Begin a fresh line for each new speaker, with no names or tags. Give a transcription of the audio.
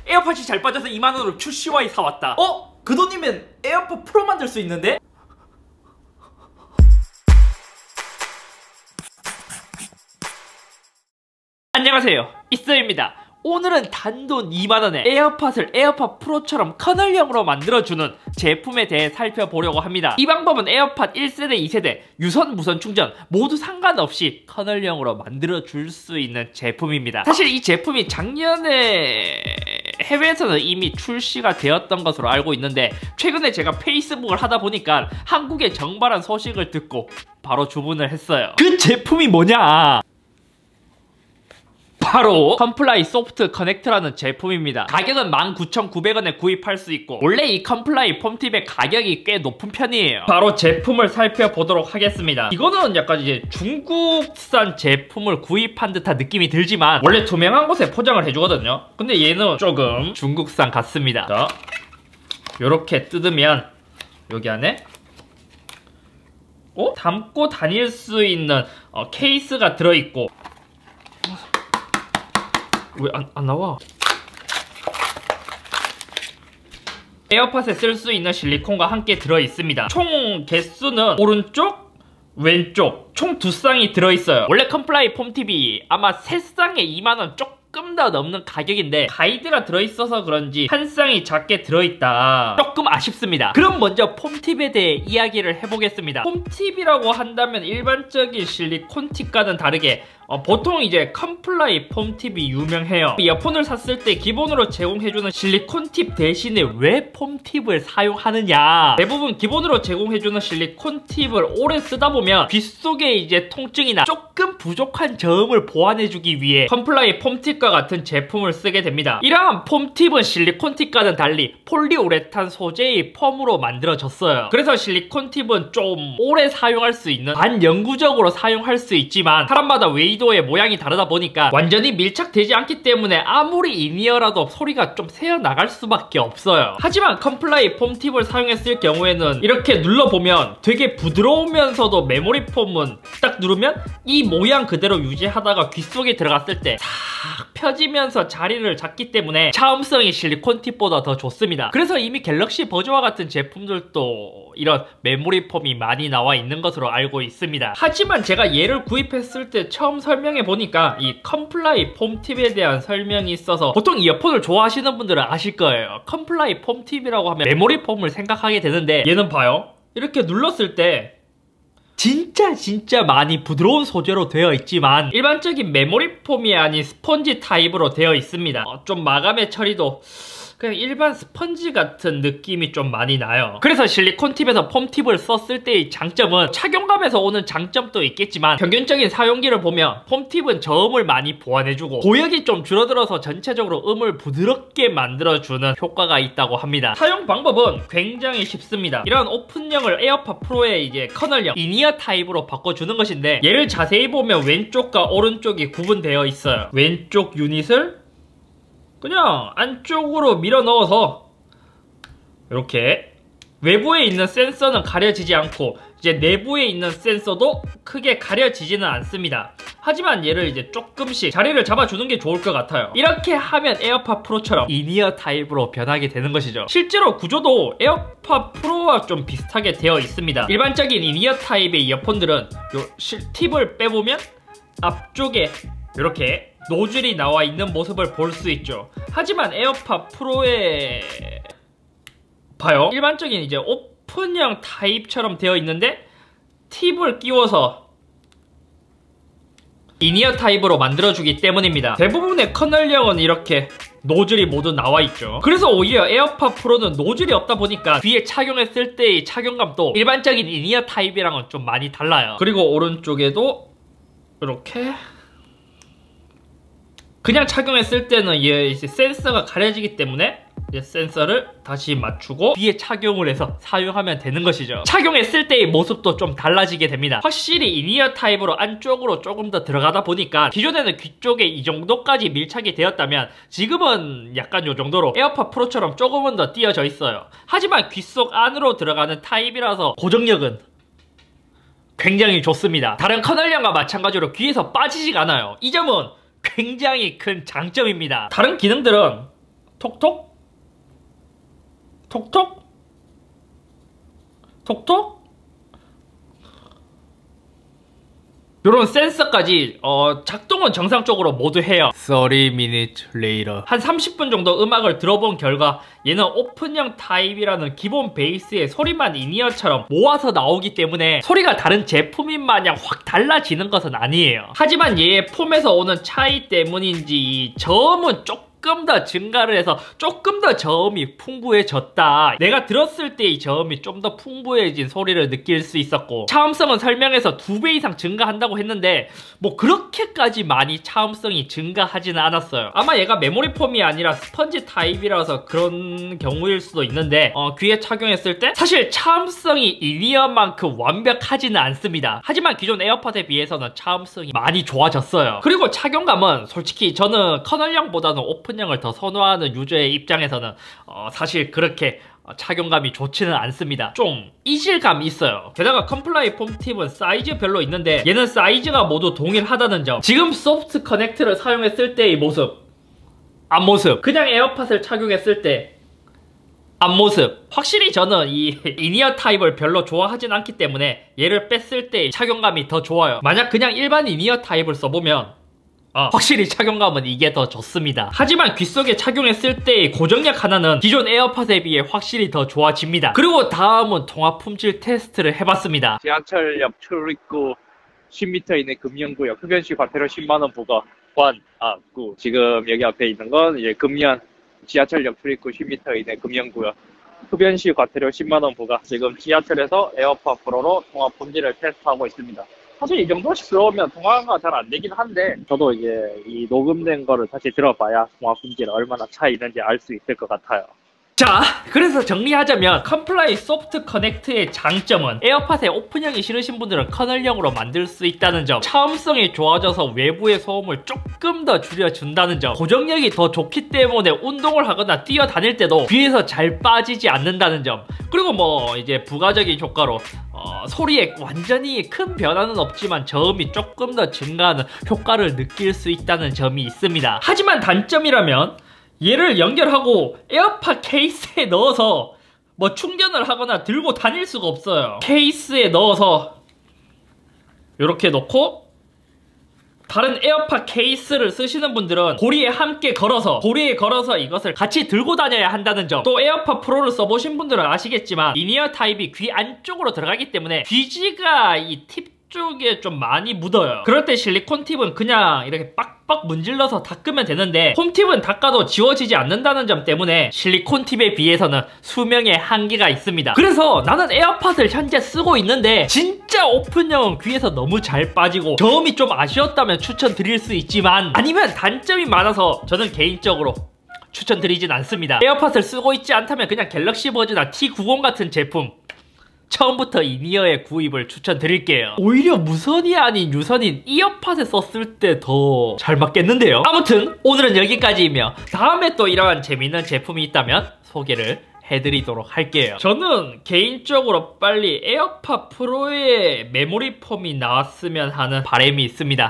에어팟이 잘 빠져서 2만원으로 QCY 사왔다. 그 돈이면 에어팟 프로 만들 수 있는데? 안녕하세요, 이스입니다. 오늘은 단돈 2만원에 에어팟을 에어팟 프로처럼 커널형으로 만들어주는 제품에 대해 살펴보려고 합니다. 이 방법은 에어팟 1세대, 2세대, 유선, 무선 충전 모두 상관없이 커널형으로 만들어줄 수 있는 제품입니다. 사실 이 제품이 작년에 해외에서는 이미 출시가 되었던 것으로 알고 있는데, 최근에 제가 페이스북을 하다 보니까 한국의 정발한 소식을 듣고 바로 주문을 했어요. 그 제품이 뭐냐? 바로 컴플라이 소프트 커넥트라는 제품입니다. 가격은 19,900원에 구입할 수 있고, 원래 이 컴플라이 폼팁의 가격이 꽤 높은 편이에요. 바로 제품을 살펴보도록 하겠습니다. 이거는 약간 이제 중국산 제품을 구입한 듯한 느낌이 들지만 원래 투명한 곳에 포장을 해주거든요. 근데 얘는 조금 중국산 같습니다. 자, 요렇게 뜯으면 여기 안에 담고 다닐 수 있는 케이스가 들어있고, 왜 안 나와? 에어팟에 쓸 수 있는 실리콘과 함께 들어있습니다. 총 개수는 오른쪽, 왼쪽 총 2쌍이 들어있어요. 원래 컴플라이 폼팁이 아마 3쌍에 2만원 조금 더 넘는 가격인데, 가이드가 들어있어서 그런지 한 쌍이 작게 들어있다. 조금 아쉽습니다. 그럼 먼저 폼팁에 대해 이야기를 해보겠습니다. 폼팁이라고 한다면 일반적인 실리콘 팁과는 다르게 보통 이제 컴플라이 폼팁이 유명해요. 이어폰을 샀을 때 기본으로 제공해주는 실리콘 팁 대신에 왜 폼팁을 사용하느냐? 대부분 기본으로 제공해주는 실리콘 팁을 오래 쓰다 보면 귀 속에 이제 통증이나 조금 부족한 저음을 보완해주기 위해 컴플라이 폼팁과 같은 제품을 쓰게 됩니다. 이러한 폼팁은 실리콘 팁과는 달리 폴리우레탄 소재의 폼으로 만들어졌어요. 그래서 실리콘 팁은 좀 오래 사용할 수 있는, 반영구적으로 사용할 수 있지만 사람마다 웨이드 의 모양이 다르다 보니까 완전히 밀착되지 않기 때문에 아무리 인이어라도 소리가 좀 새어나갈 수밖에 없어요. 하지만 컴플라이 폼팁을 사용했을 경우에는 이렇게 눌러보면 되게 부드러우면서도 메모리 폼은 딱 누르면 이 모양 그대로 유지하다가 귀 속에 들어갔을 때 싹 펴지면서 자리를 잡기 때문에 차음성이 실리콘 팁보다 더 좋습니다. 그래서 이미 갤럭시 버즈와 같은 제품들도 이런 메모리 폼이 많이 나와 있는 것으로 알고 있습니다. 하지만 제가 얘를 구입했을 때 처음 설명해 보니까 이 컴플라이 폼팁에 대한 설명이 있어서, 보통 이어폰을 좋아하시는 분들은 아실 거예요. 컴플라이 폼팁이라고 하면 메모리 폼을 생각하게 되는데, 얘는 봐요. 이렇게 눌렀을 때 진짜 많이 부드러운 소재로 되어 있지만 일반적인 메모리 폼이 아닌 스펀지 타입으로 되어 있습니다. 좀 마감의 처리도 그냥 일반 스펀지 같은 느낌이 좀 많이 나요. 그래서 실리콘 팁에서 폼팁을 썼을 때의 장점은, 착용감에서 오는 장점도 있겠지만 평균적인 사용기를 보면 폼팁은 저음을 많이 보완해주고 고역이 좀 줄어들어서 전체적으로 음을 부드럽게 만들어주는 효과가 있다고 합니다. 사용 방법은 굉장히 쉽습니다. 이런 오픈형을 에어팟 프로의 이제 커널형 인이어 타입으로 바꿔주는 것인데, 얘를 자세히 보면 왼쪽과 오른쪽이 구분되어 있어요. 왼쪽 유닛을 그냥 안쪽으로 밀어 넣어서 이렇게 외부에 있는 센서는 가려지지 않고 이제 내부에 있는 센서도 크게 가려지지는 않습니다. 하지만 얘를 이제 조금씩 자리를 잡아주는 게 좋을 것 같아요. 이렇게 하면 에어팟 프로처럼 인이어 타입으로 변하게 되는 것이죠. 실제로 구조도 에어팟 프로와 좀 비슷하게 되어 있습니다. 일반적인 인이어 타입의 이어폰들은 요 팁을 빼보면 앞쪽에 이렇게 노즐이 나와 있는 모습을 볼 수 있죠. 하지만 에어팟 프로의 봐요, 일반적인 이제 오픈형 타입처럼 되어 있는데 팁을 끼워서 인이어 타입으로 만들어주기 때문입니다. 대부분의 커널형은 이렇게 노즐이 모두 나와 있죠. 그래서 오히려 에어팟 프로는 노즐이 없다 보니까 귀에 착용했을 때의 착용감도 일반적인 인이어 타입이랑은 좀 많이 달라요. 그리고 오른쪽에도 이렇게 그냥 착용했을 때는 얘 이제 센서가 가려지기 때문에 이제 센서를 다시 맞추고 귀에 착용을 해서 사용하면 되는 것이죠. 착용했을 때의 모습도 좀 달라지게 됩니다. 확실히 인이어 타입으로 안쪽으로 조금 더 들어가다 보니까 기존에는 귀 쪽에 이 정도까지 밀착이 되었다면 지금은 약간 요 정도로 에어팟 프로처럼 조금은 더 띄어져 있어요. 하지만 귀 속 안으로 들어가는 타입이라서 고정력은 굉장히 좋습니다. 다른 커널형과 마찬가지로 귀에서 빠지지가 않아요. 이 점은 굉장히 큰 장점입니다. 다른 기능들은 톡톡 톡톡 톡톡 요런 센서까지 작동은 정상적으로 모두 해요. 30 minutes later. 한 30분 정도 음악을 들어본 결과 얘는 오픈형 타입이라는 기본 베이스의 소리만 인이어처럼 모아서 나오기 때문에 소리가 다른 제품인 마냥 확 달라지는 것은 아니에요. 하지만 얘의 폼에서 오는 차이 때문인지 저음은 조금 더 증가를 해서 조금 더 저음이 풍부해졌다. 내가 들었을 때 이 저음이 좀 더 풍부해진 소리를 느낄 수 있었고, 차음성은 설명에서 2배 이상 증가한다고 했는데 뭐 그렇게까지 많이 차음성이 증가하지는 않았어요. 아마 얘가 메모리 폼이 아니라 스펀지 타입이라서 그런 경우일 수도 있는데 귀에 착용했을 때 사실 차음성이 인이어만큼 완벽하지는 않습니다. 하지만 기존 에어팟에 비해서는 차음성이 많이 좋아졌어요. 그리고 착용감은 솔직히 저는 커널형보다는 오픈형을 더 선호하는 유저의 입장에서는 사실 그렇게 착용감이 좋지는 않습니다. 좀 이질감이 있어요. 게다가 컴플라이 폼팁은 사이즈별로 있는데 얘는 사이즈가 모두 동일하다는 점, 지금 소프트 커넥트를 사용했을 때의 모습, 앞모습, 그냥 에어팟을 착용했을 때 앞모습, 확실히 저는 이 인이어 타입을 별로 좋아하진 않기 때문에 얘를 뺐을 때 착용감이 더 좋아요. 만약 그냥 일반 인이어 타입을 써보면 확실히 착용감은 이게 더 좋습니다. 하지만 귀 속에 착용했을 때의 고정력 하나는 기존 에어팟에 비해 확실히 더 좋아집니다. 그리고 다음은 통화 품질 테스트를 해봤습니다.
지하철역 출입구 10m 이내 금연구역, 흡연시 과태료 10만원 부과, 관악구. 지금 여기 앞에 있는 건 이제 금연, 지하철역 출입구 10m 이내 금연구역, 흡연시 과태료 10만원 부과. 지금 지하철에서 에어팟 프로로 통화 품질을 테스트하고 있습니다. 사실 이 정도씩 들어오면 통화가 잘 안 되긴 한데, 저도 이제 이 녹음된 거를 다시 들어봐야 통화 품질 얼마나 차이 있는지 알 수 있을 것 같아요.
자, 그래서 정리하자면 컴플라이 소프트 커넥트의 장점은 에어팟에 오픈형이 싫으신 분들은 커널형으로 만들 수 있다는 점, 차음성이 좋아져서 외부의 소음을 조금 더 줄여준다는 점, 고정력이 더 좋기 때문에 운동을 하거나 뛰어다닐 때도 귀에서 잘 빠지지 않는다는 점, 그리고 뭐 이제 부가적인 효과로 소리에 완전히 큰 변화는 없지만 저음이 조금 더 증가하는 효과를 느낄 수 있다는 점이 있습니다. 하지만 단점이라면 얘를 연결하고 에어팟 케이스에 넣어서 뭐 충전을 하거나 들고 다닐 수가 없어요. 케이스에 넣어서 이렇게 놓고 다른 에어팟 케이스를 쓰시는 분들은 고리에 함께 걸어서, 고리에 걸어서 이것을 같이 들고 다녀야 한다는 점, 또 에어팟 프로를 써보신 분들은 아시겠지만 인이어 타입이 귀 안쪽으로 들어가기 때문에 귀지가 이 팁 쪽에 좀 많이 묻어요. 그럴 때 실리콘 팁은 그냥 이렇게 빡빡 문질러서 닦으면 되는데, 폼팁은 닦아도 지워지지 않는다는 점 때문에 실리콘 팁에 비해서는 수명의 한계가 있습니다. 그래서 나는 에어팟을 현재 쓰고 있는데 진짜 오픈형은 귀에서 너무 잘 빠지고 저음이 좀 아쉬웠다면 추천드릴 수 있지만, 아니면 단점이 많아서 저는 개인적으로 추천드리진 않습니다. 에어팟을 쓰고 있지 않다면 그냥 갤럭시 버즈나 T90 같은 제품 처음부터 인이어의 구입을 추천드릴게요. 오히려 무선이 아닌 유선인 이어팟에 썼을 때 더 잘 맞겠는데요. 아무튼 오늘은 여기까지이며 다음에 또 이러한 재밌는 제품이 있다면 소개를 해드리도록 할게요. 저는 개인적으로 빨리 에어팟 프로의 메모리 폼이 나왔으면 하는 바람이 있습니다.